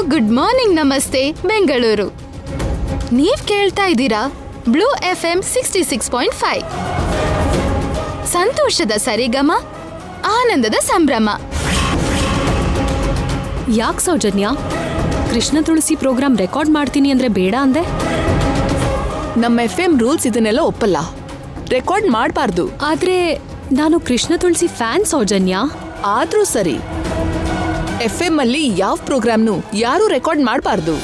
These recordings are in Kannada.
ಗುಡ್ ಮಾರ್ನಿಂಗ್ ನಮಸ್ತೆ ಬೆಂಗಳೂರು. ನೀವ್ ಕೇಳ್ತಾ ಇದ್ದೀರಾ ಬ್ಲೂ FM 66.5. ಸಂತೋಷದ ಸರಿಗಮ, ಆನಂದದ ಸಂಭ್ರಮ. ಯಾಕೆ ಸೌಜನ್ಯ, ಕೃಷ್ಣ ತುಳಸಿ ಪ್ರೋಗ್ರಾಮ್ ರೆಕಾರ್ಡ್ ಮಾಡ್ತೀನಿ ಅಂದ್ರೆ ಬೇಡ ಅಂದೆ? ನಮ್ಮ FM ರೂಲ್ಸ್ ಇದನ್ನೆಲ್ಲ ಒಪ್ಪಲ್ಲ, ರೆಕಾರ್ಡ್ ಮಾಡಬಾರ್ದು. ಆದ್ರೆ ನಾನು ಕೃಷ್ಣ ತುಳಸಿ ಫ್ಯಾನ್ ಸೌಜನ್ಯ. ಆದ್ರೂ ಸರಿ, FM ಅಲ್ಲಿ ಯಾವ ಪ್ರೋಗ್ರಾಮ್ನು ಯಾರು ರೆಕಾರ್ಡ್ ಮಾಡಬಾರ್ದು.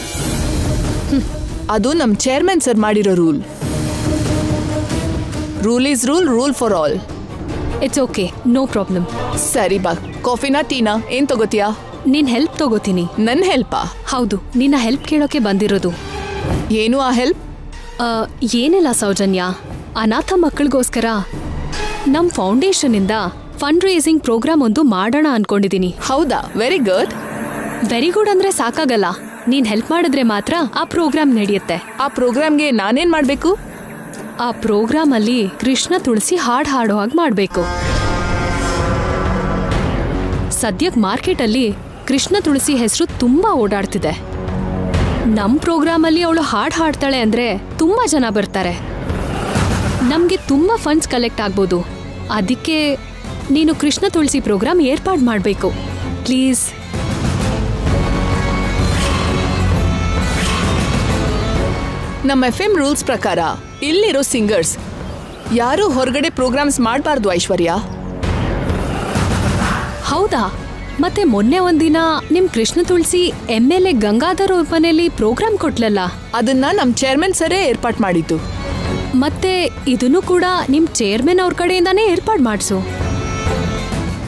ಅದು ನಮ್ ಚೇರ್ಮನ್ ಸರ್ ಮಾಡಿರೋ rule. Rule is rule, rule for all. It's okay, no problem. ಸರಿ ಬಾ, ಕಾಫಿನಾ ಟೀನಾ ಏನ್ ತಗೋತೀಯಾ? ನಿನ್ ಹೆಲ್ಪ್ ತಗೋತೀನಿ. ನನ್ ಹೆಲ್ಪಾ? ಹೌದು, ನಿನ್ನ ಹೆಲ್ಪ್ ಕೇಳೋಕೆ ಬಂದಿರೋದು. ಏನು ಆ ಹೆಲ್ಪ್? ಏನಿಲ್ಲ ಸೌಜನ್ಯ, ಅನಾಥ ಮಕ್ಕಳಿಗೋಸ್ಕರ ನಮ್ ಫೌಂಡೇಶನ್ ಇಂದ ಫಂಡ್ ರೇಸಿಂಗ್ ಪ್ರೋಗ್ರಾಮ್ ಒಂದು ಮಾಡೋಣ ಅನ್ಕೊಂಡಿದೀನಿ. ಹೌದಾ? Very good. ವೆರಿ ಗುಡ್ ಅಂದ್ರೆ ಸಾಕಾಗಲ್ಲ, ನೀನ್ ಹೆಲ್ಪ್ ಮಾಡಿದ್ರೆ ಮಾತ್ರ ಆ ಪ್ರೋಗ್ರಾಮ್ ನಡೆಯುತ್ತೆ. ಆ ಪ್ರೋಗ್ರಾಮ್ಗೆ ನಾನೇನ್ ಮಾಡ್ಬೇಕು? ಆ ಪ್ರೋಗ್ರಾಮ್ ಅಲ್ಲಿ ಕೃಷ್ಣ ತುಳಸಿ ಹಾಡ್ ಹಾಡೋ ಹಾಗೆ ಮಾಡ್ಬೇಕು. ಸದ್ಯಕ್ ಮಾರ್ಕೆಟ್ ಅಲ್ಲಿ ಕೃಷ್ಣ ತುಳಸಿ ಹೆಸರು ತುಂಬಾ ಓಡಾಡ್ತಿದೆ. ನಮ್ ಪ್ರೋಗ್ರಾಮ್ ಅಲ್ಲಿ ಅವಳು ಹಾಡ್ ಹಾಡ್ತಾಳೆ ಅಂದ್ರೆ ತುಂಬಾ ಜನ ಬರ್ತಾರೆ, ನಮ್ಗೆ ತುಂಬಾ ಫಂಡ್ಸ್ ಕಲೆಕ್ಟ್ ಆಗ್ಬೋದು. ಅದಕ್ಕೆ ನೀನು ಕೃಷ್ಣ ತುಳಸಿ ಪ್ರೋಗ್ರಾಮ್ ಏರ್ಪಾಡು ಮಾಡಬೇಕು ಪ್ಲೀಸ್. ನಮ್ಮ FM ರೂಲ್ಸ್ ಪ್ರಕಾರ ಇಲ್ಲಿರೋ ಸಿಂಗರ್ಸ್ ಯಾರು ಹೊರಗಡೆ ಪ್ರೋಗ್ರಾಮ್ಸ್ ಮಾಡಬಾರ್ದು ಐಶ್ವರ್ಯ. ಹೌದಾ? ಮತ್ತೆ ಮೊನ್ನೆ ಒಂದಿನ ನಿಮ್ ಕೃಷ್ಣ ತುಳಸಿ MLA ಗಂಗಾಧರ್ ಅವ್ರ ಮನೆಯಲ್ಲಿ ಪ್ರೋಗ್ರಾಮ್ ಕೊಟ್ಲಲ್ಲ, ಅದನ್ನ ನಮ್ ಚೇರ್ಮನ್ ಸರೇ ಏರ್ಪಾಟ್ ಮಾಡಿದ್ದು. ಮತ್ತೆ ಇದನ್ನು ಕೂಡ ನಿಮ್ ಚೇರ್ಮನ್ ಅವ್ರ ಕಡೆಯಿಂದಾನೇ ಏರ್ಪಾಡು ಮಾಡಿಸು.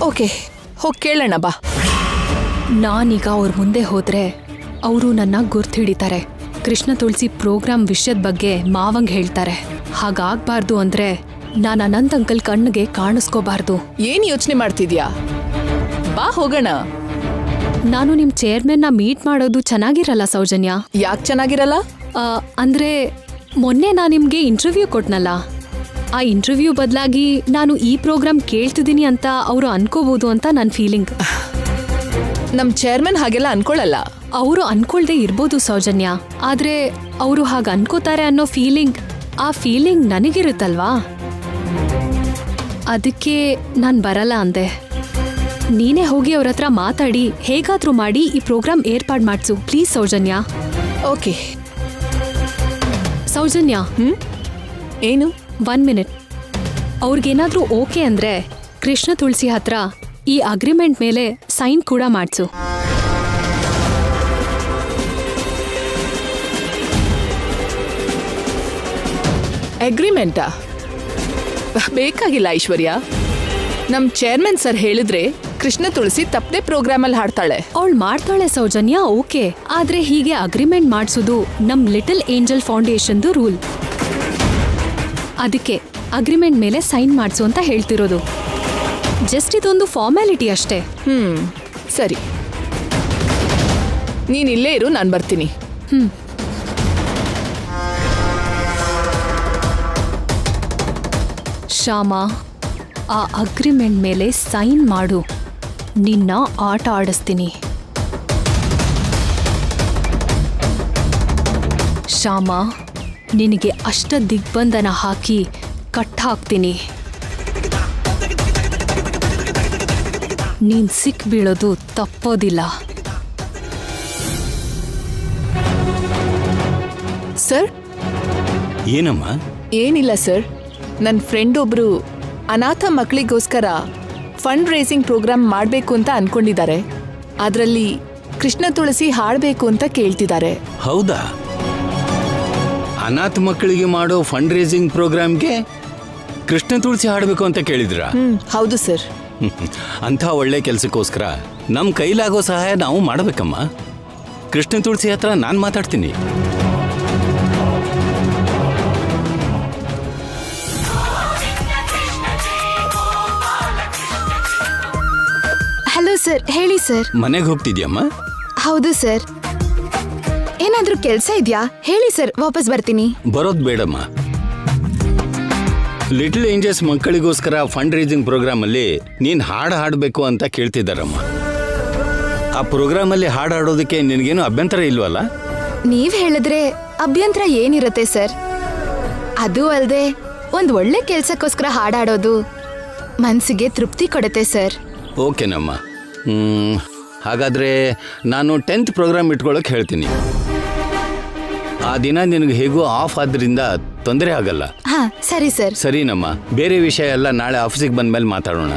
ಓಕೆ, ಹೋಗಿ ಕೇಳೋಣ ಬಾ. ನಾನೀಗ ಅವ್ರ ಮುಂದೆ ಹೋದ್ರೆ ಅವರು ನನ್ನ ಗುರ್ತು ಹಿಡಿತಾರೆ. ಕೃಷ್ಣ ತುಳಸಿ ಪ್ರೋಗ್ರಾಮ್ ವಿಷಯದ ಬಗ್ಗೆ ಮಾವಂಗ್ ಹೇಳ್ತಾರೆ. ಹಾಗಾಗ್ಬಾರ್ದು ಅಂದ್ರೆ ನಾನು ಅನಂತ್ ಅಂಕಲ್ ಕಣ್ಣಿಗೆ ಕಾಣಿಸ್ಕೋಬಾರ್ದು. ಏನ್ ಯೋಚನೆ ಮಾಡ್ತಿದ್ಯಾ? ಬಾ ಹೋಗೋಣ. ನಾನು ನಿಮ್ ಚೇರ್ಮನ್ ನ ಮೀಟ್ ಮಾಡೋದು ಚೆನ್ನಾಗಿರಲ್ಲ ಸೌಜನ್ಯ. ಯಾಕೆ ಚೆನ್ನಾಗಿರಲ್ಲ? ಅಂದ್ರೆ ಮೊನ್ನೆ ನಾನು ನಿಮ್ಗೆ ಇಂಟರ್ವ್ಯೂ ಕೊಟ್ನಲ್ಲ, ಆ ಇಂಟರ್ವ್ಯೂ ಬದಲಾಗಿ ನಾನು ಈ ಪ್ರೋಗ್ರಾಮ್ ಕೇಳ್ತಿದ್ದೀನಿ ಅಂತ ಅವರು ಅನ್ಕೋಬಹುದು ಅಂತ ನನ್ನ ಫೀಲಿಂಗ್. ನಮ್ ಚೇರ್ಮನ್ ಹಾಗೆಲ್ಲ ಅನ್ಕೊಳ್ಳಲ್ಲ. ಅವರು ಅನ್ಕೊಳ್ದೆ ಇರ್ಬೋದು ಸೌಜನ್ಯ, ಆದ್ರೆ ಅವರು ಹಾಗೆ ಅನ್ಕೋತಾರೆ ಅನ್ನೋ ಫೀಲಿಂಗ್, ಆ ಫೀಲಿಂಗ್ ನನಗಿರುತ್ತಲ್ವಾ, ಅದಕ್ಕೆ ನಾನು ಬರಲ್ಲ ಅಂದೆ. ನೀನೇ ಹೋಗಿ ಅವ್ರ ಹತ್ರ ಮಾತಾಡಿ ಹೇಗಾದ್ರೂ ಮಾಡಿ ಈ ಪ್ರೋಗ್ರಾಮ್ ಏರ್ಪಾಡು ಮಾಡಿಸು ಪ್ಲೀಸ್ ಸೌಜನ್ಯ. ಓಕೆ ಸೌಜನ್ಯ. ಏನು? 1 ಮಿನಿಟ್. ಅವ್ರಿಗೇನಾದ್ರೂ ಓಕೆ ಅಂದ್ರೆ ಕೃಷ್ಣ ತುಳಸಿ ಹತ್ರ ಈ ಅಗ್ರಿಮೆಂಟ್ ಮೇಲೆ ಸೈನ್ ಕೂಡ ಮಾಡಿಸು. ಅಗ್ರಿಮೆಂಟಾ? ಬೇಕಾಗಿಲ್ಲ ಐಶ್ವರ್ಯ. ನಮ್ ಚೇರ್ಮನ್ ಸರ್ ಹೇಳಿದ್ರೆ ಕೃಷ್ಣ ತುಳಸಿ ತಪ್ಪದೆ ಪ್ರೋಗ್ರಾಮ್ ಅಲ್ಲಿ ಹಾಡ್ತಾಳೆ. ಅವಳು ಮಾಡ್ತಾಳೆ ಸೌಜನ್ಯ, ಓಕೆ. ಆದ್ರೆ ಹೀಗೆ ಅಗ್ರಿಮೆಂಟ್ ಮಾಡಿಸೋದು ನಮ್ ಲಿಟಲ್ ಏಂಜಲ್ ಫೌಂಡೇಶನ್ದು ರೂಲ್. ಅದಕ್ಕೆ ಅಗ್ರಿಮೆಂಟ್ ಮೇಲೆ ಸೈನ್ ಮಾಡಿಸು ಅಂತ ಹೇಳ್ತಿರೋದು. ಜಸ್ಟ್ ಇದೊಂದು ಫಾರ್ಮ್ಯಾಲಿಟಿ ಅಷ್ಟೇ. ಸರಿ, ನೀನ್ ಇಲ್ಲೇ ಇರು, ನಾನು ಬರ್ತೀನಿ. ಶ್ಯಾಮ, ಆ ಅಗ್ರಿಮೆಂಟ್ ಮೇಲೆ ಸೈನ್ ಮಾಡು, ನಿನ್ನ ಆಟ ಆಡಿಸ್ತೀನಿ. ಶ್ಯಾಮ, ನಿನಗೆ ಅಷ್ಟ ದಿಗ್ಬಂಧನ ಹಾಕಿ ಕಟ್ ಹಾಕ್ತೀನಿ. ನೀನ್ ಸಿಕ್ ಬೀಳೋದು ತಪ್ಪೋದಿಲ್ಲ. ಸರ್? ಏನಮ್ಮ? ಏನಿಲ್ಲ ಸರ್, ನನ್ನ ಫ್ರೆಂಡ್ ಒಬ್ರು ಅನಾಥ ಮಕ್ಕಳಿಗೋಸ್ಕರ ಫಂಡ್ ರೇಸಿಂಗ್ ಪ್ರೋಗ್ರಾಮ್ ಮಾಡಬೇಕು ಅಂತ ಅನ್ಕೊಂಡಿದ್ದಾರೆ. ಅದರಲ್ಲಿ ಕೃಷ್ಣ ತುಳಸಿ ಹಾಡಬೇಕು ಅಂತ ಕೇಳ್ತಿದ್ದಾರೆ. ಹೌದಾ? ಅನಾಥ ಮಕ್ಕಳಿಗೆ ಮಾಡೋ ಫಂಡ್ ರೇಸಿಂಗ್ ಪ್ರೋಗ್ರಾಮ್ಗೆ ಕೃಷ್ಣ ತುಳಸಿ ಹಾಡಬೇಕು ಅಂತ ಕೇಳಿದ್ರ? ಹೌದು ಸರ್. ಅಂಥ ಒಳ್ಳೆ ಕೆಲಸಕ್ಕೋಸ್ಕರ ನಮ್ಮ ಕೈಲಾಗೋ ಸಹಾಯ ನಾವು ಮಾಡಬೇಕಮ್ಮ. ಕೃಷ್ಣ ತುಳಸಿ ಹತ್ರ ನಾನು ಮಾತಾಡ್ತೀನಿ. ಹಲೋ ಸರ್, ಹೇಳಿ ಸರ್. ಮನೆಗೆ ಹೋಗ್ತಿದ್ಯಮ್ಮ? ಹೌದು ಸರ್. ಏನಾದ್ರೂ ಕೆಲಸ ಇದೆಯಾ ಹೇಳಿ ಸರ್, ವಾಪಸ್ ಬರ್ತೀನಿ. ಬರೋದು ಬೇಡಮ್ಮ. ಲಿಟಲ್ ಏಂಜಲ್ಸ್ ಮಕ್ಕಳಿಗೋಸ್ಕರ ಫಂಡ್ ರೇಸಿಂಗ್ ಪ್ರೋಗ್ರಾಮ್ ಅಲ್ಲಿ ನೀನ್ ಹಾಡು ಹಾಡಬೇಕು ಅಂತ ಕೇಳ್ತಿದ್ದಾರಮ್ಮ. ಆ ಪ್ರೋಗ್ರಾಮಲ್ಲಿ ಹಾಡು ಹಾಡೋದಕ್ಕೆ ನಿನಗೇನು ಅಭ್ಯಂತರ ಇಲ್ವಲ್ಲ? ನೀವ್ ಹೇಳಿದ್ರೆ ಅಭ್ಯಂತರ ಏನಿರುತ್ತೆ ಸರ್. ಅದು ಅಲ್ಲದೆ ಒಂದ್ ಒಳ್ಳೆ ಕೆಲ್ಸಕ್ಕೋಸ್ಕರ ಹಾಡಾಡೋದು ಮನ್ಸಿಗೆ ತೃಪ್ತಿ ಕೊಡುತ್ತೆ ಸರ್. ಓಕೆನಮ್ಮ. ಹಾಗಾದರೆ ನಾನು 10th ಪ್ರೋಗ್ರಾಮ್ ಇಟ್ಕೊಳ್ಳೋಕೆ ಹೇಳ್ತೀನಿ. ಆ ದಿನ ನಿನಗೆ ಹೇಗೂ ಆಫ್ ಆದ್ದರಿಂದ ತೊಂದರೆ ಆಗಲ್ಲ. ಹಾ ಸರಿ ಸರ್. ಸರಿನಮ್ಮ. ಬೇರೆ ವಿಷಯ ಎಲ್ಲ ನಾಳೆ ಆಫೀಸಿಗೆ ಬಂದಮೇಲೆ ಮಾತಾಡೋಣ.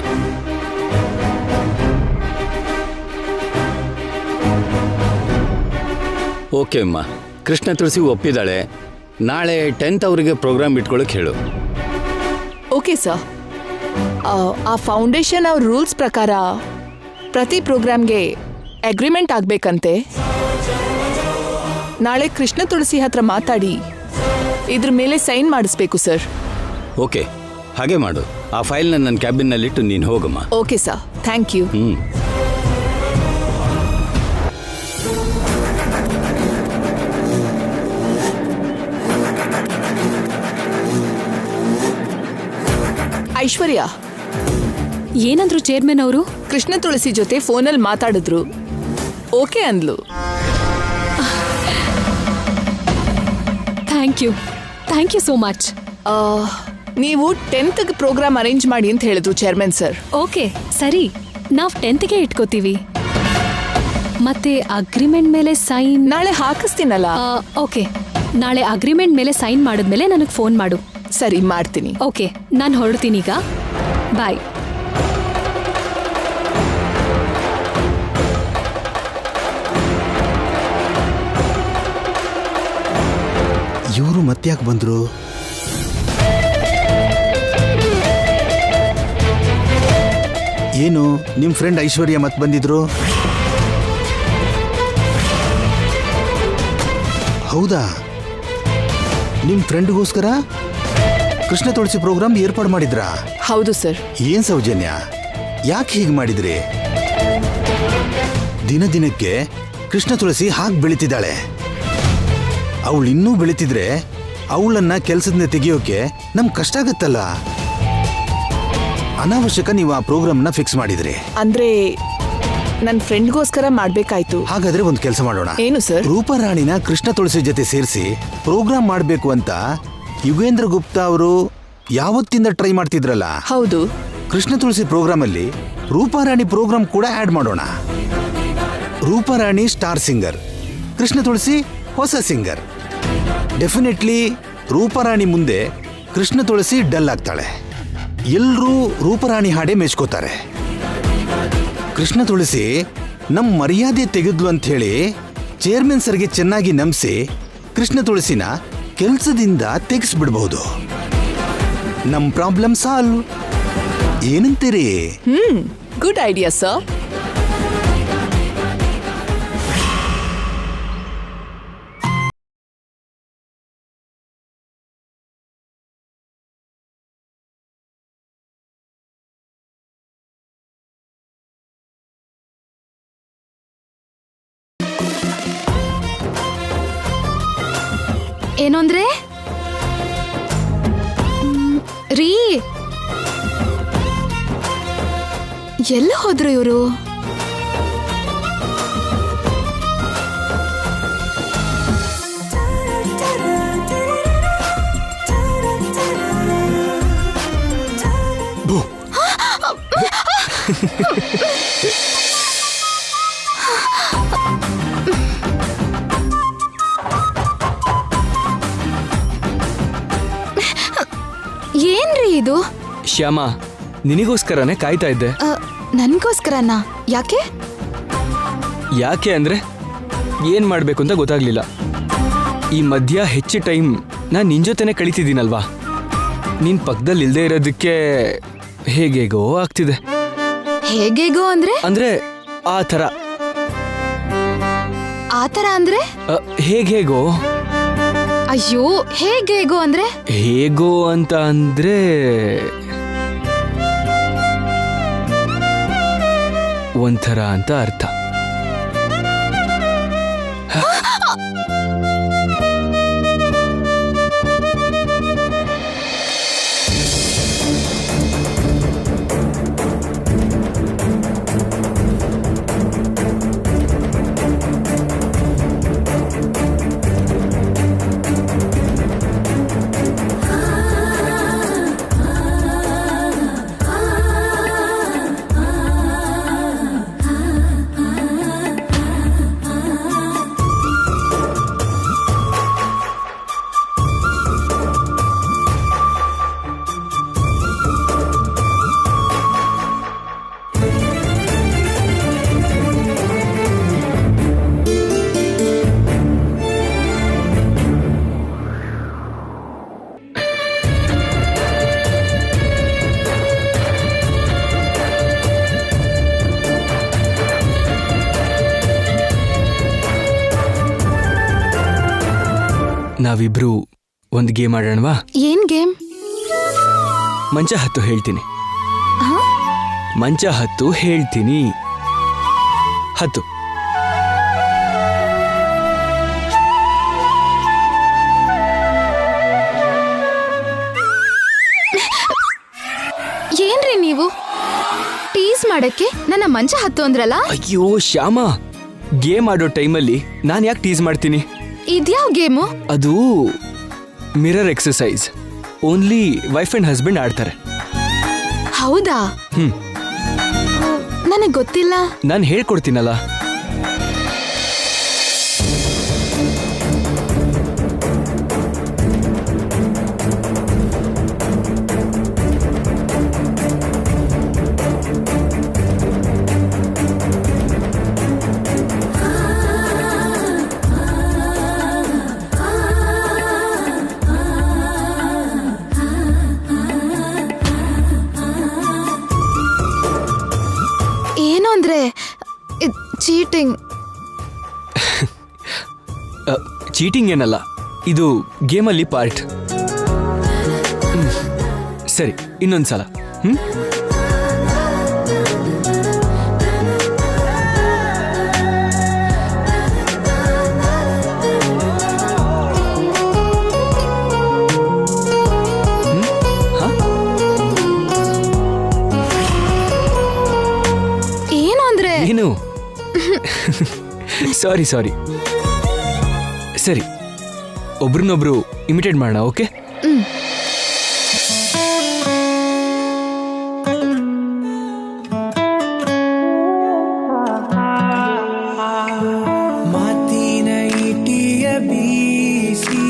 ಓಕೆ ಅಮ್ಮ. ಕೃಷ್ಣ ತುಳಸಿ ಒಪ್ಪಿದ್ದಾಳೆ. ನಾಳೆ 10th ಅವರಿಗೆ ಪ್ರೋಗ್ರಾಮ್ ಇಟ್ಕೊಳ್ಳೋಕೆ ಹೇಳು. Okay sir. ಆ ಫೌಂಡೇಶನ್ ಅವ್ರ ರೂಲ್ಸ್ ಪ್ರಕಾರ ಪ್ರತಿ ಪ್ರೋಗ್ರಾಮ್ಗೆ ಅಗ್ರಿಮೆಂಟ್ ಆಗಬೇಕಂತೆ. ನಾಳೆ ಕೃಷ್ಣ ತುಳಸಿ ಹತ್ರ ಮಾತಾಡಿ ಇದ್ರ ಮೇಲೆ ಸೈನ್ ಮಾಡಿಸ್ಬೇಕು ಸರ್. ಓಕೆ, ಹಾಗೆ ಮಾಡು. ಆ ಫೈಲ್ನ ನನ್ನ ಕ್ಯಾಬಿನ್ನಲ್ಲಿಟ್ಟು ನೀನು ಹೋಗಮ್ಮ. Okay sir, thank you. Aishwarya, ಏನಂದ್ರು ಚೇರ್ಮನ್ ಅವರು? ಕೃಷ್ಣ ತುಳಸಿ ಜೊತೆ ಫೋನಲ್ಲಿ ಮಾತಾಡಿದ್ರು. ಓಕೆ ಅಂದ್ಲು. Thank you so much. ನೀವು 10th ಪ್ರೋಗ್ರಾಮ್ ಅರೇಂಜ್ ಮಾಡಿ ಅಂತ ಹೇಳಿದ್ರು ಚೇರ್ಮನ್ ಸರ್. ಓಕೆ ಸರಿ, ನಾವು 10th ಇಟ್ಕೋತೀವಿ. ಮತ್ತೆ ಅಗ್ರಿಮೆಂಟ್ ಮೇಲೆ ಸೈನ್ ನಾಳೆ ಹಾಕಿಸ್ತೀನಲ್ಲ. ಓಕೆ, ನಾಳೆ ಅಗ್ರಿಮೆಂಟ್ ಮೇಲೆ ಸೈನ್ ಮಾಡಿದ್ಮೇಲೆ ನನಗೆ ಫೋನ್ ಮಾಡು. ಸರಿ, ಮಾಡ್ತೀನಿ. ಓಕೆ, ನಾನು ಹೊರಡ್ತೀನಿ ಈಗ. ಬಾಯ್. ಇವರು ಮತ್ತ್ಯಾಕೆ ಬಂದ್ರು? ಏನು ನಿಮ್ಮ ಫ್ರೆಂಡ್ ಐಶ್ವರ್ಯ ಮತ್ತೆ ಬಂದಿದ್ರು? ಹೌದಾ? ನಿಮ್ಮ ಫ್ರೆಂಡ್ಗೋಸ್ಕರ ಕೃಷ್ಣ ತುಳಸಿ ಪ್ರೋಗ್ರಾಮ್ ಏರ್ಪಾಡು ಮಾಡಿದ್ರಾ? ಹೌದು ಸರ್. ಏನ್ ಸೌಜನ್ಯ, ಯಾಕೆ ಹೀಗೆ ಮಾಡಿದ್ರಿ? ದಿನ ದಿನಕ್ಕೆ ಕೃಷ್ಣ ತುಳಸಿ ಹಾಗೆ ಬೆಳೀತಿದ್ದಾಳೆ. ಅವಳು ಇನ್ನೂ ಬೆಳೀತಿದ್ರೆ ಅವಳನ್ನ ಕೆಲಸದಿಂದ ತೆಗೆಯೋಕೆ ನಮ್ಗೆ ಕಷ್ಟ ಆಗತ್ತಲ್ಲ. ಅನಾವಶ್ಯಕ ನೀವು ಆ ಪ್ರೋಗ್ರಾಮ್ನ ಫಿಕ್ಸ್ ಮಾಡಿದ್ರಿ. ಅಂದ್ರೆ ನನ್ನ ಫ್ರೆಂಡ್ಗೋಸ್ಕರ ಮಾಡ್ಬೇಕಾಯ್ತು. ಹಾಗಾದ್ರೆ ಒಂದು ಕೆಲಸ ಮಾಡೋಣ. ಏನು ಸರ್? ರೂಪಾರಾಣಿನ ಕೃಷ್ಣ ತುಳಸಿ ಜೊತೆ ಸೇರಿಸಿ ಪ್ರೋಗ್ರಾಮ್ ಮಾಡಬೇಕು ಅಂತ ಯುಗೇಂದ್ರ ಗುಪ್ತಾ ಅವರು ಯಾವತ್ತಿಂದ ಟ್ರೈ ಮಾಡ್ತಿದ್ರಲ್ಲ. ಹೌದು. ಕೃಷ್ಣ ತುಳಸಿ ಪ್ರೋಗ್ರಾಮ್ ಅಲ್ಲಿ ರೂಪಾರಾಣಿ ಪ್ರೋಗ್ರಾಮ್ ಕೂಡ ಆಡ್ ಮಾಡೋಣ. ರೂಪಾರಾಣಿ ಸ್ಟಾರ್ ಸಿಂಗರ್, ಕೃಷ್ಣ ತುಳಸಿ ಹೊಸ ಸಿಂಗರ್. ಡೆಫಿನೆಟ್ಲಿ ರೂಪಾರಾಣಿ ಮುಂದೆ ಕೃಷ್ಣ ತುಳಸಿ ಡಲ್ ಆಗ್ತಾಳೆ. ಎಲ್ಲರೂ ರೂಪಾರಾಣಿ ಹಾಡೇ ಮೆಚ್ಕೋತಾರೆ. ಕೃಷ್ಣ ತುಳಸಿ ನಮ್ಮ ಮರ್ಯಾದೆ ತೆಗೆದ್ಲು ಅಂತ ಹೇಳಿ ಚೇರ್ಮನ್ ಸರ್ಗೆ ಚೆನ್ನಾಗಿ ನಂಬಿಸಿ ಕೃಷ್ಣ ತುಳಸಿನ ಕೆಲಸದಿಂದ ತೆಗೆಸ್ಬಿಡ್ಬಹುದು. ನಮ್ ಪ್ರಾಬ್ಲಮ್ ಸಾಲ್ವ್. ಏನಂತೀರಿ? Good idea sir. ಏನು ಅಂದ್ರೆ ರೀ, ಎಲ್ಲ ಹೋದ್ರು ಇವರು? ಏನ್ರಿ ಇದು? ಶ್ಯಾಮ, ನಿನಗೋಸ್ಕರನೇ ಕಾಯ್ತಾ ಇದ್ದೆ. ನನ್ಗೋಸ್ಕರನಾ? ಯಾಕೆ? ಯಾಕೆ ಅಂದ್ರೆ ಏನ್ ಮಾಡ್ಬೇಕು ಅಂತ ಗೊತ್ತಾಗ್ಲಿಲ್ಲ. ಈ ಮಧ್ಯ ಹೆಚ್ಚು ಟೈಮ್ ನಾನು ನಿನ್ ಜೊತೆನೆ ಕಳೀತಿದ್ದೀನಲ್ವಾ, ನಿನ್ ಪಕ್ಕದಲ್ಲಿ ಇಲ್ದೇ ಇರೋದಕ್ಕೆ ಹೇಗೇಗೋ ಆಗ್ತಿದೆ. ಹೇಗೇಗೋ ಅಂದ್ರೆ? ಅಂದ್ರೆ ಆ ಥರ. ಆ ಥರ ಅಂದ್ರೆ? ಹೇಗೋ. ಅಯ್ಯೋ, ಹೇಗೇಗೋ ಅಂದ್ರೆ? ಹೇಗೋ ಅಂತ ಅಂದ್ರೆ ಒಂಥರ ಅಂತ ಅರ್ಥ. ನಾವಿಬ್ರು ಒಂದು ಗೇಮ್ ಆಡೋಣವಾ? ಏನ್ ಗೇಮ್? ಮಂಚ ಹತ್ತು ಹೇಳ್ತೀನಿ. ಮಂಚ ಹತ್ತು ಹೇಳ್ತೀನಿ. ಹತ್ತು. ಏನ್ರಿ ನೀವು ಟೀಸ್ ಮಾಡಕ್ಕೆ ನನ್ನ ಮಂಚ ಹತ್ತು ಅಂದ್ರಲ್ಲ? ಅಯ್ಯೋ ಶ್ಯಾಮ, ಗೇಮ್ ಆಡೋ ಟೈಮಲ್ಲಿ ನಾನು ಯಾಕೆ ಟೀಸ್ ಮಾಡ್ತೀನಿ? ಇದ್ಯಾವ ಗೇಮು? ಅದು mirror exercise. Only wife and husband ಆಡ್ತಾರೆ. ಹೌದಾ? ನನಗೆ ಗೊತ್ತಿಲ್ಲ. ನಾನು ಹೇಳ್ಕೊಡ್ತೀನಲ್ಲ. ಏನು ಅಂದ್ರೆ ಚೀಟಿಂಗ್. ಚೀಟಿಂಗ್ ಏನಲ್ಲ, ಇದು ಗೇಮಲ್ಲಿ ಪಾರ್ಟ್. ಸರಿ, ಇನ್ನೊಂದ್ಸಲ. ಏನು ಅಂದ್ರೆ ಏನು? ಸಾರಿ ಸಾರಿ. ಸರಿ, ಒಬ್ರನ್ನೊಬ್ರು ಇಮಿಟೇಟ್ ಮಾಡೋಣ. ಓಕೆ? ಮಾತಿನ ಇಟಿಯ ಬೀಸಿ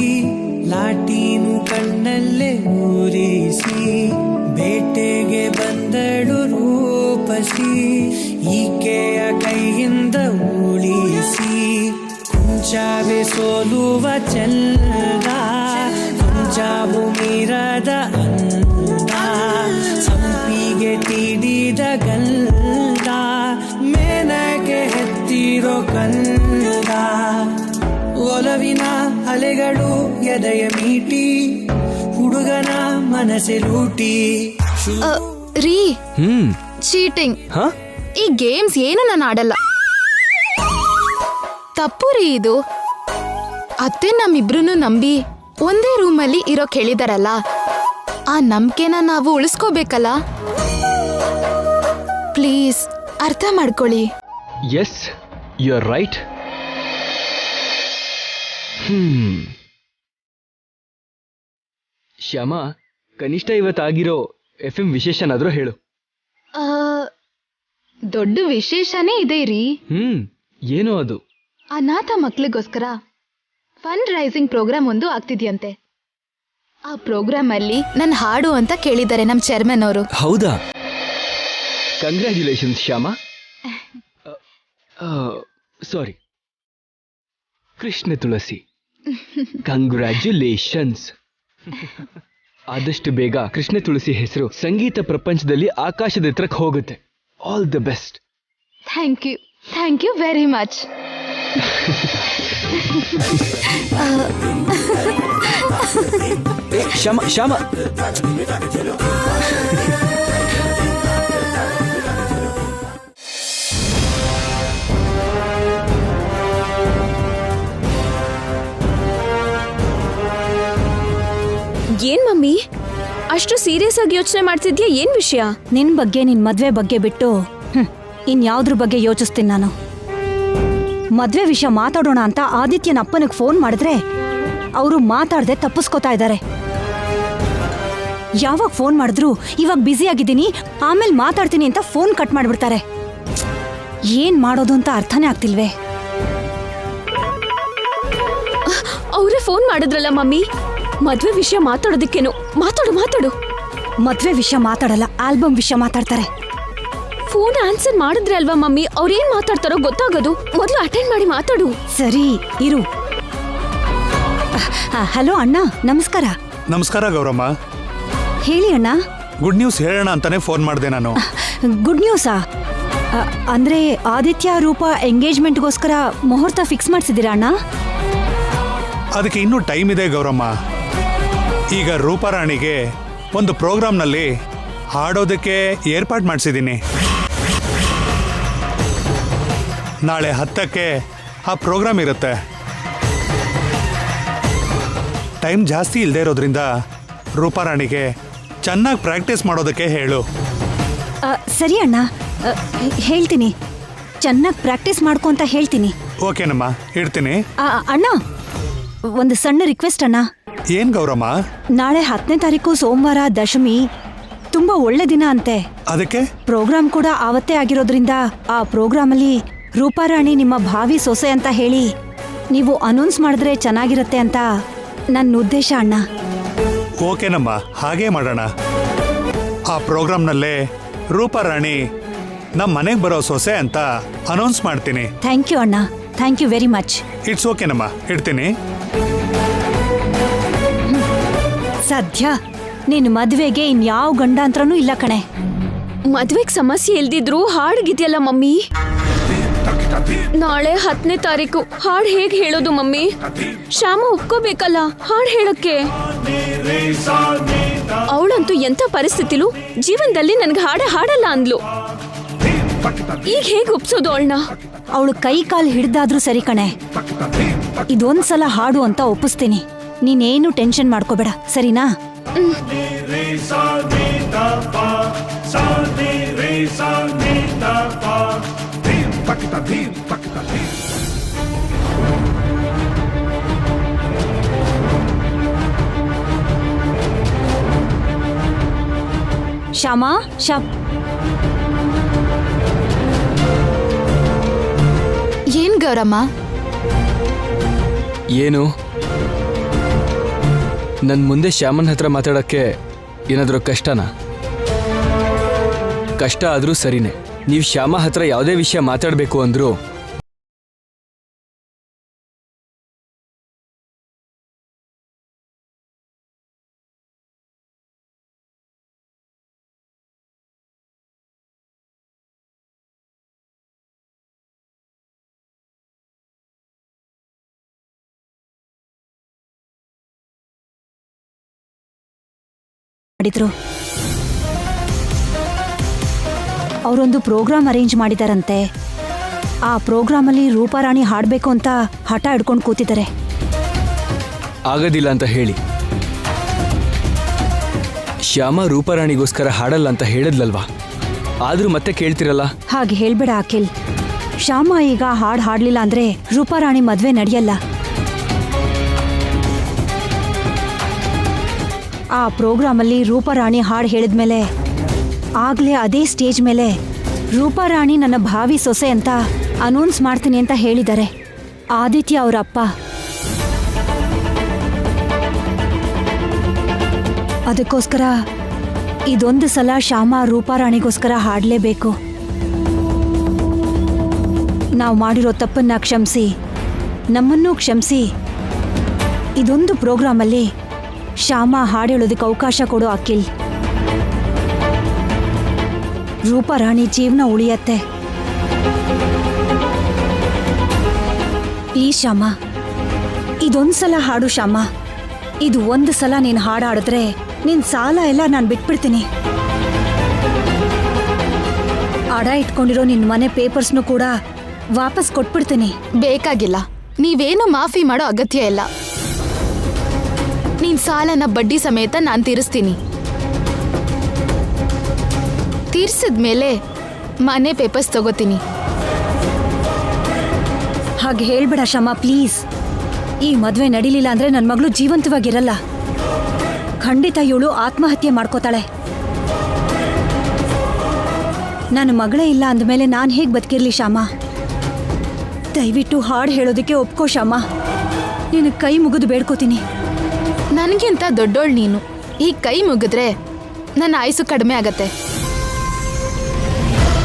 ಲಾಟೀನು ಕಣ್ಣಲ್ಲೇ ಊರಿಸಿ ಬೇಟೆಗೆ ಬಂದಳು ರೂಪಸಿ ಈಕೆಯ ಕೈಯಿಂದ ಉಳಿಸಿ ಕೊಂಚಾವೆ ಸೋಲುವ ಚಂದ ಕೊಂಚಾವು ಮೀರದ ಅಂದ ಸಂಪಿಗೆ ತೀಡಿದ ಗಂಧ ಮೇನಗೆ ಹೆತ್ತಿರೋ ಕಂದ ಒಲವಿನ ಅಲೆಗಳು ಎದೆಯ ಮೀಟಿ ಹುಡುಗನ ಮನಸ್ಸೆ ಲೂಟಿ. ರೀ, ಚೀಟಿಂಗ್. ಈ ಗೇಮ್ಸ್ ಏನು ನಾನು ಆಡಲ್ಲ. ತಪ್ಪು ರೀ ಇದು. ಅತ್ತೆ ನಮ್ಮಿಬ್ರು ನಂಬಿ ಒಂದೇ ರೂಮಲ್ಲಿ ಇರೋಕ್ ಹೇಳಿದಾರಲ್ಲ, ಆ ನಂಬಿಕೆನ ನಾವು ಉಳಿಸ್ಕೋಬೇಕಲ್ಲ. ಪ್ಲೀಸ್ ಅರ್ಥ ಮಾಡ್ಕೊಳ್ಳಿ. Yes, you are right. Shyama, ಕನಿಷ್ಠ ಇವತ್ತಾಗಿರೋ FM ವಿಶೇಷನಾದ್ರೂ ಹೇಳು. ದೊಡ್ಡ ವಿಶೇಷನೇ ಇದೆ ರೀ. ಏನೋ ಅದು? ಅನಾಥ ಮಕ್ಳಿಗೋಸ್ಕರ ಫಂಡ್ ರೈಸಿಂಗ್ ಪ್ರೋಗ್ರಾಮ್ ಒಂದು ಆಗ್ತಿದ್ಯಂತೆ. ಆ ಪ್ರೋಗ್ರಾಮ್ ಅಲ್ಲಿ ನನ್ನ ಹಾಡು ಅಂತ ಕೇಳಿದ್ದಾರೆ ನಮ್ ಚೇರ್ಮನ್ ಅವರು. ಹೌದಾ? ಕಂಗ್ರ್ಯಾಚುಲೇಷನ್ಸ್ ಶ್ಯಾಮ. ಸಾರಿ, ಕೃಷ್ಣ ತುಳಸಿ, ಕಂಗ್ರ್ಯಾಚುಲೇಷನ್ಸ್. ಆದಷ್ಟು ಬೇಗ ಕೃಷ್ಣ ತುಳಸಿ ಹೆಸರು ಸಂಗೀತ ಪ್ರಪಂಚದಲ್ಲಿ ಆಕಾಶದ ಎತ್ತರಕ್ಕೆ ಹೋಗುತ್ತೆ. All the best. Thank you very much. Shyama Shyama, ಏನ್ ಮಮ್ಮಿ ಅಷ್ಟು ಸೀರಿಯಸ್ ಆಗಿ ಯೋಚನೆ ಮಾಡ್ತಿದ್ಯಾ? ಏನ್ ವಿಷಯ? ನಿನ್ ಬಗ್ಗೆ, ನಿನ್ ಮದ್ವೆ ಬಗ್ಗೆ ಬಿಟ್ಟು ಇನ್ಯಾವ್ದ್ರ ಬಗ್ಗೆ ಯೋಚಿಸ್ತೀನಿ ನಾನು. ಮದ್ವೆ ವಿಷಯ ಮಾತಾಡೋಣ ಅಂತ ಆದಿತ್ಯನ ಅಪ್ಪನಿಗೆ ಫೋನ್ ಮಾಡಿದ್ರೆ ಅವರು ಮಾತಾಡದೆ ತಪ್ಪಿಸ್ಕೋತಾ ಇದ್ದಾರೆ. ಯಾವಾಗ ಫೋನ್ ಮಾಡಿದ್ರು ಇವಾಗ ಬ್ಯುಸಿ ಆಗಿದ್ದೀನಿ, ಆಮೇಲೆ ಮಾತಾಡ್ತೀನಿ ಅಂತ ಫೋನ್ ಕಟ್ ಮಾಡ್ಬಿಡ್ತಾರೆ. ಏನ್ ಮಾಡೋದು ಅಂತ ಅರ್ಥನೇ ಆಗ್ತಿಲ್ವೇ. ಅವರೇ ಫೋನ್ ಮಾಡಿದ್ರಲ್ಲ ಮಮ್ಮಿ, ಮದ್ವೆ ವಿಷಯ ಮಾತಾಡೋದಕ್ಕೇನು? ಮಾತಾಡು. ಮದ್ವೆ ವಿಷಯ ಮಾತಾಡಲ್ಲ, ಆಲ್ಬಮ್ ವಿಷಯ ಮಾತಾಡ್ತಾರೆ. ಫೋನ್ ಆನ್ಸರ್ ಮಾಡಿದ್ರೆ ಅಲ್ವಾ ಮಮ್ಮಿ ಅವ್ರೇನ್ ಮಾತಾಡ್ತಾರೋ ಗೊತ್ತಾಗೋದು. ಮೊದಲು ಅಟೆಂಡ್ ಮಾಡಿ ಮಾತಾಡು. ಸರಿ ಇರು. ಹಲೋ ಅಣ್ಣ, ನಮಸ್ಕಾರ. ನಮಸ್ಕಾರ ಗೌರಮ್ಮ. ಹೇಳಿ ಅಣ್ಣ. ಗುಡ್ ನ್ಯೂಸ್ ಹೇಳೋಣ ಅಂತಾನೆ ಫೋನ್ ಮಾಡಿದೆ ನಾನು. ಗುಡ್ ನ್ಯೂಸಾ? ಅಂದ್ರೆ ಆದಿತ್ಯ ರೂಪ ಎಂಗೇಜ್ಮೆಂಟ್ಗೋಸ್ಕರ ಮುಹೂರ್ತ ಫಿಕ್ಸ್ ಮಾಡಿಸಿದ್ದೀರಾ ಅಣ್ಣ? ಅದಕ್ಕೆ ಇನ್ನೂ ಟೈಮ್ ಇದೆ ಗೌರಮ್ಮ. ಈಗ ರೂಪಾರಾಣಿಗೆ ಒಂದು ಪ್ರೋಗ್ರಾಮ್ನಲ್ಲಿ ಹಾಡೋದಕ್ಕೆ ಏರ್ಪಾಡು ಮಾಡಿಸಿದ್ದೀನಿ. ನಾಳೆ 10ಕ್ಕೆ ಆ ಪ್ರೋಗ್ರಾಮ್ ಇರುತ್ತೆ. ಟೈಮ್ ಜಾಸ್ತಿ ಇಲ್ಲದೆ ಇರೋದ್ರಿಂದ ರೂಪಾರಾಣಿಗೆ ಚೆನ್ನಾಗಿ ಪ್ರಾಕ್ಟೀಸ್ ಮಾಡೋದಕ್ಕೆ ಹೇಳು. ಸರಿ ಅಣ್ಣ, ಹೇಳ್ತೀನಿ. ಚೆನ್ನಾಗಿ ಪ್ರಾಕ್ಟೀಸ್ ಮಾಡ್ಕೊ ಅಂತ ಹೇಳ್ತೀನಿ. ಓಕೆನಮ್ಮ, ಇಡ್ತೀನಿ. ಅಣ್ಣ, ಒಂದು ಸಣ್ಣ ರಿಕ್ವೆಸ್ಟ್ ಅಣ್ಣ. ಏನ್ ಗೌರಮ್ಮ? ನಾಳೆ 10ನೇ ತಾರೀಕು ಸೋಮವಾರ ದಶಮಿ, ತುಂಬಾ ಒಳ್ಳೆ ದಿನ ಅಂತೆ. ಅದಕ್ಕೆ ಪ್ರೋಗ್ರಾಮ್ ಕೂಡ ಆವತ್ತೇ ಆಗಿರೋದ್ರಿಂದ ಆ ಪ್ರೋಗ್ರಾಮಲ್ಲಿ ರೂಪಾರಾಣಿ ನಿಮ್ಮ ಭಾವಿ ಸೊಸೆ ಅಂತ ಹೇಳಿ ನೀವು ಅನೌನ್ಸ್ ಮಾಡಿದ್ರೆ ಚೆನ್ನಾಗಿರತ್ತೆ ಅಂತ ನನ್ನ ಉದ್ದೇಶ ಅಣ್ಣ. ಓಕೆನಮ್ಮ, ಹಾಗೇ ಮಾಡೋಣ. ಆ ಪ್ರೋಗ್ರಾಮ್ನಲ್ಲೇ ರೂಪಾರಾಣಿ ನಮ್ಮ ಮನೆಗೆ ಬರೋ ಸೊಸೆ ಅಂತ ಅನೌನ್ಸ್ ಮಾಡ್ತೀನಿ. ಥ್ಯಾಂಕ್ ಯು ಅಣ್ಣ, thank you very much. It's ಓಕೆನಮ್ಮ, ಇಡ್ತೀನಿ. ಸದ್ಯ ನಿನ್ನ ಮದುವೆಗೆ ಇನ್ಯಾವ ಗಂಡಾಂತರನೂ ಇಲ್ಲ ಕಣೆ. ಮದ್ವೆಗ್ ಸಮಸ್ಯೆ ಇಲ್ದಿದ್ರು ಹಾಡ್ಗಿದ್ಯಲ್ಲ ಮಮ್ಮಿ. ನಾಳೆ 10ನೇ ತಾರೀಕು ಹಾಡ್ ಹೇಗ್ ಹೇಳೋದು ಮಮ್ಮಿ? ಶ್ಯಾಮ ಒಪ್ಕೋಬೇಕಲ್ಲ ಹಾಡ್ ಹೇಳಕ್ಕೆ. ಅವಳಂತೂ ಎಂತ ಪರಿಸ್ಥಿತಿಲೂ ಜೀವನದಲ್ಲಿ ನನ್ಗೆ ಹಾಡಲ್ಲ ಅಂದ್ಲು. ಈಗ ಹೇಗ್ ಒಪ್ಸೋದು ಅವಳನ್ನ? ಅವಳು ಕೈ ಕಾಲು ಹಿಡ್ದಾದ್ರೂ ಸರಿ ಕಣೆ, ಇದೊಂದ್ಸಲ ಹಾಡು ಅಂತ ಒಪ್ಪಿಸ್ತೀನಿ. ನೀನೇನು ಟೆನ್ಷನ್ ಮಾಡ್ಕೋಬೇಡ, ಸರಿನಾ? ಶ್ಯಾಮ, ಏನ್ ಗೌರಮ್ಮ? ಏನು? ನನ್ನ ಮುಂದೆ ಶ್ಯಾಮನ್ ಹತ್ರ ಮಾತಾಡೋಕ್ಕೆ ಏನಾದರೂ ಕಷ್ಟನಾ? ಕಷ್ಟ ಆದರೂ ಸರಿನೇ. ನೀವು ಶ್ಯಾಮ ಹತ್ರ ಯಾವುದೇ ವಿಷಯ ಮಾತಾಡಬೇಕು ಅಂದರೂ ಮಾಡಿದ್ರು. ಅವರೊಂದು ಪ್ರೋಗ್ರಾಮ್ ಅರೇಂಜ್ ಮಾಡಿದಾರಂತೆ. ಆ ಪ್ರೋಗ್ರಾಮಲ್ಲಿ ರೂಪಾರಾಣಿ ಹಾಡಬೇಕು ಅಂತ ಹಠ ಹಿಡ್ಕೊಂಡು ಕೂತಿದ್ದಾರೆ. ಆಗೋದಿಲ್ಲ ಅಂತ ಹೇಳಿ. ಶ್ಯಾಮ ರೂಪಾರಾಣಿಗೋಸ್ಕರ ಹಾಡಲ್ಲ ಅಂತ ಹೇಳಿದ್ಲಲ್ವಾ? ಆದ್ರೂ ಮತ್ತೆ ಕೇಳ್ತಿರಲ್ಲ. ಹಾಗೆ ಹೇಳ್ಬೇಡ ಅಖಿಲ್. ಶ್ಯಾಮ ಈಗ ಹಾಡ್ಲಿಲ್ಲ ಅಂದ್ರೆ ರೂಪಾರಾಣಿ ಮದ್ವೆ ನಡೆಯಲ್ಲ. ಆ ಪ್ರೋಗ್ರಾಮಲ್ಲಿ ರೂಪಾರಾಣಿ ಹಾಡು ಹೇಳಿದ್ಮೇಲೆ ಆಗ್ಲೇ ಅದೇ ಸ್ಟೇಜ್ ಮೇಲೆ ರೂಪಾರಾಣಿ ನನ್ನ ಭಾವಿ ಸೊಸೆ ಅಂತ ಅನೌನ್ಸ್ ಮಾಡ್ತೀನಿ ಅಂತ ಹೇಳಿದ್ದಾರೆ ಆದಿತ್ಯ ಅವರ ಅಪ್ಪ. ಅದಕ್ಕೋಸ್ಕರ ಇದೊಂದು ಸಲ ಶ್ಯಾಮ ರೂಪಾರಾಣಿಗೋಸ್ಕರ ಹಾಡಲೇಬೇಕು. ನಾವು ಮಾಡಿರೋ ತಪ್ಪನ್ನ ಕ್ಷಮಿಸಿ, ನಮ್ಮನ್ನೂ ಕ್ಷಮಿಸಿ, ಇದೊಂದು ಪ್ರೋಗ್ರಾಮಲ್ಲಿ ಶ್ಯಾಮ ಹಾಡು ಹೇಳೋದಕ್ಕೆ ಅವಕಾಶ ಕೊಡು ಅಖಿಲ್. ರೂಪಾರಾಣಿ ಜೀವನ ಉಳಿಯತ್ತೆ. ಪ್ಲೀಸ್ ಶ್ಯಾಮ, ಇದೊಂದ್ಸಲ ಹಾಡು ಶ್ಯಾಮ. ಇದು ಒಂದು ಸಲ ನೀನು ಹಾಡಾಡಿದ್ರೆ ನಿನ್ ಸಾಲ ಎಲ್ಲ ನಾನು ಬಿಟ್ಬಿಡ್ತೀನಿ. ಅಡ ಇಟ್ಕೊಂಡಿರೋ ನಿನ್ ಮನೆ ಪೇಪರ್ಸ್ನು ಕೂಡ ವಾಪಸ್ ಕೊಟ್ಬಿಡ್ತೀನಿ. ಬೇಕಾಗಿಲ್ಲ, ನೀವೇನು ಮಾಫಿ ಮಾಡೋ ಅಗತ್ಯ ಇಲ್ಲ. ನೀನ್ ಸಾಲನ ಬಡ್ಡಿ ಸಮೇತ ನಾನು ತೀರಿಸ್ತೀನಿ. ತೀರ್ಸಿದ್ಮೇಲೆ ಮನೆ ಪೇಪರ್ಸ್ ತಗೋತೀನಿ. ಹಾಗೆ ಹೇಳ್ಬೇಡ ಶ್ಯಾಮ, ಪ್ಲೀಸ್. ಈ ಮದ್ವೆ ನಡೀಲಿಲ್ಲ ಅಂದ್ರೆ ನನ್ನ ಮಗಳು ಜೀವಂತವಾಗಿರಲ್ಲ. ಖಂಡಿತ ಇವಳು ಆತ್ಮಹತ್ಯೆ ಮಾಡ್ಕೋತಾಳೆ. ನನ್ನ ಮಗಳೇ ಇಲ್ಲ ಅಂದಮೇಲೆ ನಾನು ಹೇಗೆ ಬದುಕಿರ್ಲಿ ಶ್ಯಾಮ? ದಯವಿಟ್ಟು ಹಾಡು ಹೇಳೋದಕ್ಕೆ ಒಪ್ಕೋ ಶ್ಯಾಮ. ನಿನ್ನ ಕೈ ಮುಗಿದು ಬೇಡ್ಕೋತೀನಿ. ನನಗಿಂತ ದೊಡ್ಡೋಳು ನೀನು. ಈ ಕೈ ಮುಗಿದ್ರೆ ನನ್ನ ಆಯುಸು ಕಡಿಮೆ ಆಗತ್ತೆ.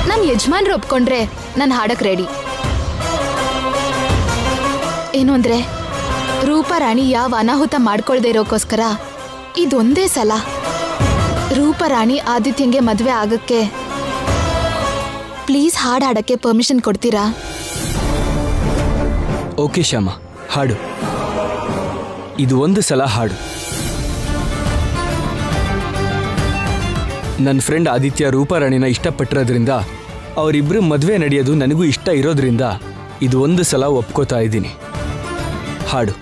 ನನ್ನ ಯಜಮಾನ್ರು ಒಪ್ಕೊಂಡ್ರೆ ನಾನು ಹಾಡಕ್ ರೆಡಿ. ಏನು ಅಂದ್ರೆ ರೂಪಾರಾಣಿ ಯಾವ ಅನಾಹುತ ಮಾಡ್ಕೊಳ್ದೇ ಇರೋಕ್ಕೋಸ್ಕರ ಇದೊಂದೇ ಸಲ ರೂಪಾರಾಣಿ ಆದಿತ್ಯಂಗೆ ಮದುವೆ ಆಗಕ್ಕೆ ಪ್ಲೀಸ್ ಹಾಡಾಡಕ್ಕೆ ಪರ್ಮಿಷನ್ ಕೊಡ್ತೀರಾ? ಓಕೆ ಶ್ಯಾಮ, ಹಾಡು. ಇದು ಒಂದು ಸಲ ಹಾಡು. ನನ್ನ ಫ್ರೆಂಡ್ ಆದಿತ್ಯ ರೂಪಾರಾಣಿನ ಇಷ್ಟಪಟ್ಟಿರೋದ್ರಿಂದ ಅವರಿಬ್ಬರು ಮದುವೆ ನಡೆಯೋದು ನನಗೂ ಇಷ್ಟ ಇರೋದ್ರಿಂದ ಇದು ಒಂದು ಸಲ ಒಪ್ಕೋತಾ ಇದ್ದೀನಿ. ಹಾಡು.